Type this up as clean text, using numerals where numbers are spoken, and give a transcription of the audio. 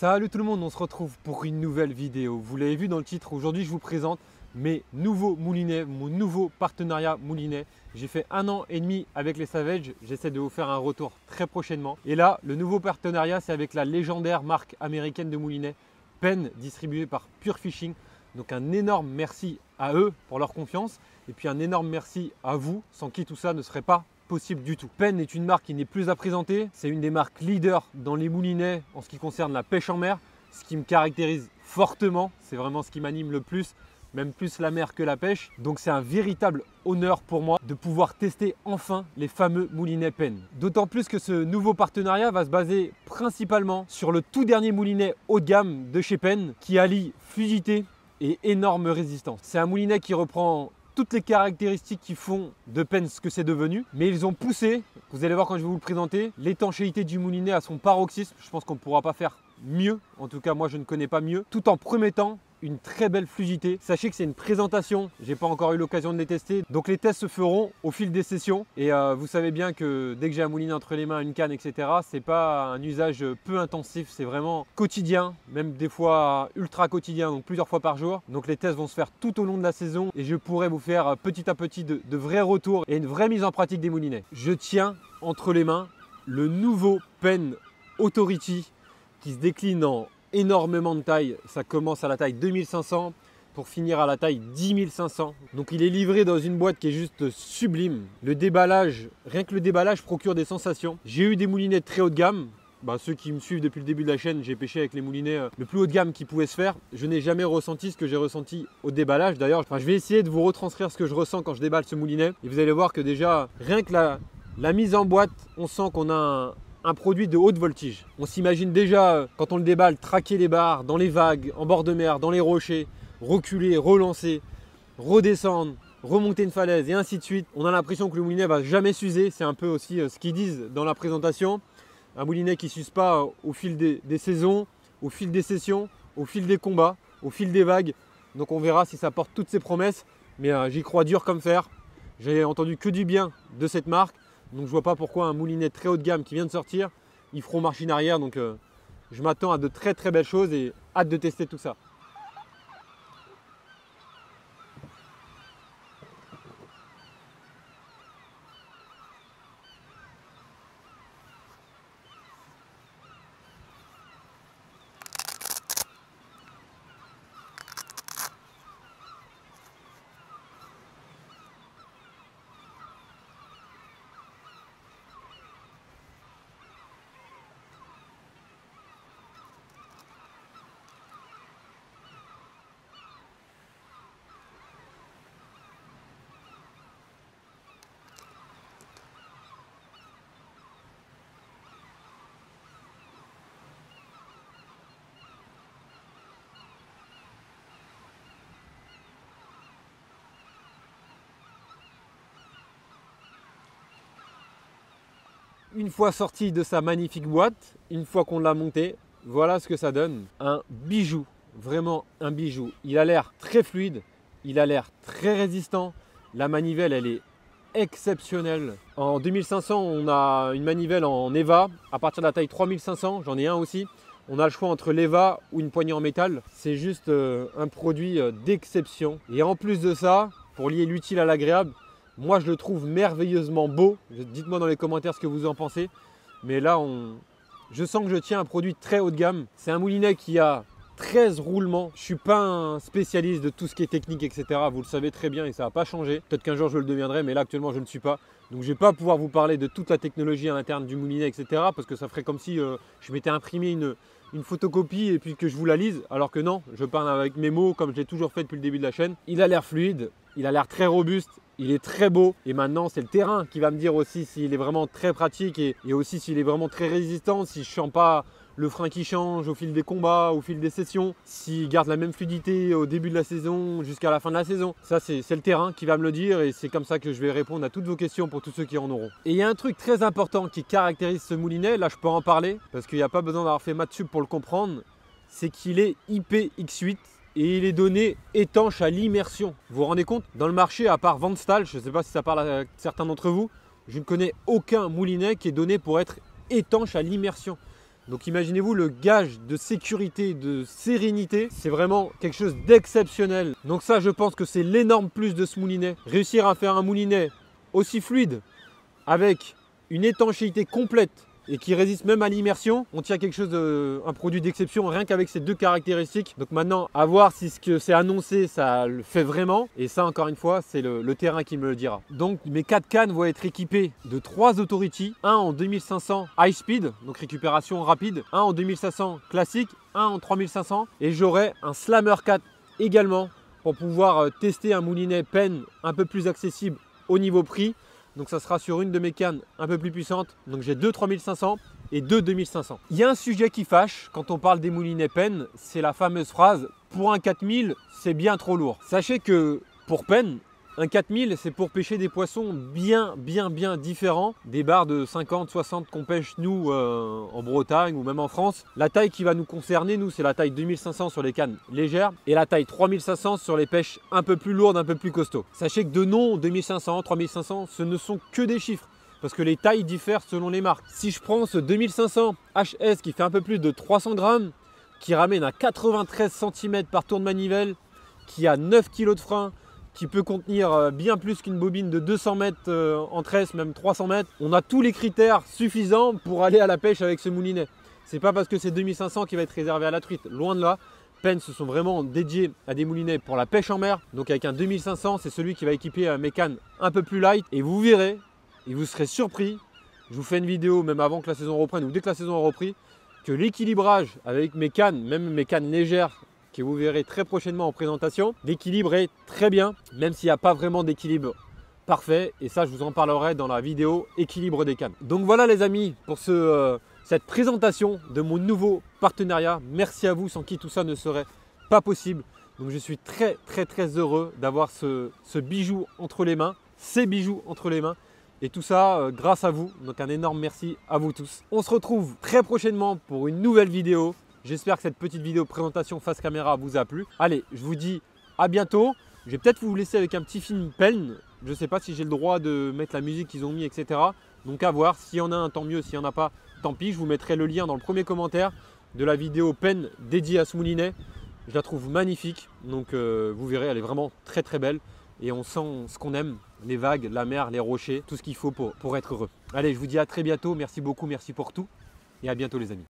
Salut tout le monde, on se retrouve pour une nouvelle vidéo. Vous l'avez vu dans le titre, aujourd'hui je vous présente mes nouveaux moulinets, mon nouveau partenariat moulinet. J'ai fait 1 an et demi avec les Savage, j'essaie de vous faire un retour très prochainement. Et là, le nouveau partenariat, c'est avec la légendaire marque américaine de moulinets, Penn, distribuée par Pure Fishing. Donc un énorme merci à eux pour leur confiance et puis un énorme merci à vous, sans qui tout ça ne serait pas possible du tout. Penn est une marque qui n'est plus à présenter, c'est une des marques leaders dans les moulinets en ce qui concerne la pêche en mer, ce qui me caractérise fortement, c'est vraiment ce qui m'anime le plus, même plus la mer que la pêche. Donc c'est un véritable honneur pour moi de pouvoir tester enfin les fameux moulinets Penn. D'autant plus que ce nouveau partenariat va se baser principalement sur le tout dernier moulinet haut de gamme de chez Penn qui allie fluidité et énorme résistance. C'est un moulinet qui reprend toutes les caractéristiques qui font de Penn ce que c'est devenu, mais ils ont poussé, vous allez voir quand je vais vous le présenter, l'étanchéité du moulinet à son paroxysme. Je pense qu'on ne pourra pas faire mieux, en tout cas moi je ne connais pas mieux, tout en promettant une très belle fluidité. Sachez que c'est une présentation, j'ai pas encore eu l'occasion de les tester, donc les tests se feront au fil des sessions. Et vous savez bien que dès que j'ai un moulinet entre les mains, une canne, etc., c'est pas un usage peu intensif, c'est vraiment quotidien, même des fois ultra quotidien, donc plusieurs fois par jour. Donc les tests vont se faire tout au long de la saison et je pourrai vous faire petit à petit de vrais retours et une vraie mise en pratique des moulinets. Je tiens entre les mains le nouveau Penn Authority qui se décline en énormément de taille. Ça commence à la taille 2500 pour finir à la taille 10500. Donc il est livré dans une boîte qui est juste sublime. Le déballage, rien que le déballage procure des sensations. J'ai eu des moulinets très haut de gamme. Ceux qui me suivent depuis le début de la chaîne, j'ai pêché avec les moulinets le plus haut de gamme qui pouvait se faire. Je n'ai jamais ressenti ce que j'ai ressenti au déballage. D'ailleurs, je vais essayer de vous retranscrire ce que je ressens quand je déballe ce moulinet. Et vous allez voir que déjà, rien que la mise en boîte, on sent qu'on a un produit de haute voltige. On s'imagine déjà, quand on le déballe, traquer les barres dans les vagues, en bord de mer, dans les rochers, reculer, relancer, redescendre, remonter une falaise et ainsi de suite. On a l'impression que le moulinet va jamais s'user. C'est un peu aussi ce qu'ils disent dans la présentation. Un moulinet qui ne s'use pas au fil des saisons, au fil des sessions, au fil des combats, au fil des vagues. Donc on verra si ça porte toutes ces promesses. Mais j'y crois dur comme fer. J'ai entendu que du bien de cette marque. Donc je vois pas pourquoi un moulinet très haut de gamme qui vient de sortir, ils feront machine arrière. Donc je m'attends à de très très belles choses et hâte de tester tout ça. Une fois sorti de sa magnifique boîte, une fois qu'on l'a monté, voilà ce que ça donne. Un bijou, vraiment un bijou. Il a l'air très fluide, il a l'air très résistant. La manivelle, elle est exceptionnelle. En 2500, on a une manivelle en EVA. À partir de la taille 3500, j'en ai un aussi. On a le choix entre l'EVA ou une poignée en métal. C'est juste un produit d'exception. Et en plus de ça, pour lier l'utile à l'agréable, moi, je le trouve merveilleusement beau. Dites-moi dans les commentaires ce que vous en pensez. Mais là, je sens que je tiens un produit très haut de gamme. C'est un moulinet qui a 13 roulements. Je ne suis pas un spécialiste de tout ce qui est technique, etc. Vous le savez très bien et ça n'a pas changé. Peut-être qu'un jour, je le deviendrai, mais là, actuellement, je ne le suis pas. Donc, je ne vais pas pouvoir vous parler de toute la technologie à l'interne du moulinet, etc. Parce que ça ferait comme si je m'étais imprimé une photocopie et puis que je vous la lise. Alors que non, je parle avec mes mots comme je l'ai toujours fait depuis le début de la chaîne. Il a l'air fluide, il a l'air très robuste. Il est très beau et maintenant c'est le terrain qui va me dire aussi s'il est vraiment très pratique et aussi s'il est vraiment très résistant, si je ne sens pas le frein qui change au fil des combats, au fil des sessions, s'il garde la même fluidité au début de la saison jusqu'à la fin de la saison. Ça c'est le terrain qui va me le dire et c'est comme ça que je vais répondre à toutes vos questions pour tous ceux qui en auront. Et il y a un truc très important qui caractérise ce moulinet, là je peux en parler parce qu'il n'y a pas besoin d'avoir fait maths sup pour le comprendre, c'est qu'il est IPX8. Et il est donné étanche à l'immersion. Vous vous rendez compte? Dans le marché, à part Vantstal, je ne sais pas si ça parle à certains d'entre vous, je ne connais aucun moulinet qui est donné pour être étanche à l'immersion. Donc imaginez-vous le gage de sécurité, de sérénité, c'est vraiment quelque chose d'exceptionnel. Donc ça, je pense que c'est l'énorme plus de ce moulinet. Réussir à faire un moulinet aussi fluide, avec une étanchéité complète et qui résiste même à l'immersion, on tient quelque chose un produit d'exception rien qu'avec ces deux caractéristiques. Donc maintenant, à voir si ce que c'est annoncé, ça le fait vraiment. Et ça, encore une fois, c'est le terrain qui me le dira. Donc mes 4 cannes vont être équipées de 3 Authority, un en 2500 high speed, donc récupération rapide, un en 2500 classique, un en 3500. Et j'aurai un Slammer 4 également pour pouvoir tester un moulinet Penn un peu plus accessible au niveau prix. Donc ça sera sur une de mes cannes un peu plus puissante. Donc j'ai 2 3500 et 2 2500. Il y a un sujet qui fâche quand on parle des moulinets Penn, c'est la fameuse phrase « pour un 4000, c'est bien trop lourd ». Sachez que pour Penn, un 4000, c'est pour pêcher des poissons bien différents des bars de 50, 60 qu'on pêche nous en Bretagne ou même en France. La taille qui va nous concerner, nous, c'est la taille 2500 sur les cannes légères et la taille 3500 sur les pêches un peu plus lourdes, un peu plus costauds. Sachez que de nom, 2500, 3500, ce ne sont que des chiffres parce que les tailles diffèrent selon les marques. Si je prends ce 2500 HS qui fait un peu plus de 300 grammes, qui ramène à 93 cm par tour de manivelle, qui a 9 kg de frein, qui peut contenir bien plus qu'une bobine de 200 mètres en tresse, même 300 mètres. On a tous les critères suffisants pour aller à la pêche avec ce moulinet. C'est pas parce que c'est 2500 qui va être réservé à la truite, loin de là. Penn se sont vraiment dédiés à des moulinets pour la pêche en mer. Donc avec un 2500, c'est celui qui va équiper mes cannes un peu plus light. Et vous verrez, et vous serez surpris, je vous fais une vidéo même avant que la saison reprenne ou dès que la saison a repris, que l'équilibrage avec mes cannes, même mes cannes légères, que vous verrez très prochainement en présentation, l'équilibre est très bien, même s'il n'y a pas vraiment d'équilibre parfait. Et ça, je vous en parlerai dans la vidéo équilibre des cannes. Donc voilà les amis, pour cette présentation de mon nouveau partenariat. Merci à vous, sans qui tout ça ne serait pas possible. Donc je suis très heureux d'avoir ce bijou entre les mains, ces bijoux entre les mains. Et tout ça grâce à vous. Donc un énorme merci à vous tous. On se retrouve très prochainement pour une nouvelle vidéo. J'espère que cette petite vidéo présentation face caméra vous a plu. Allez, je vous dis à bientôt. Je vais peut-être vous laisser avec un petit film Penn. Je ne sais pas si j'ai le droit de mettre la musique qu'ils ont mis, etc. Donc à voir. S'il y en a un, tant mieux. S'il n'y en a pas, tant pis. Je vous mettrai le lien dans le premier commentaire de la vidéo Penn dédiée à ce moulinet. Je la trouve magnifique. Donc vous verrez, elle est vraiment très belle. Et on sent ce qu'on aime, les vagues, la mer, les rochers, tout ce qu'il faut pour être heureux. Allez, je vous dis à très bientôt. Merci beaucoup, merci pour tout. Et à bientôt les amis.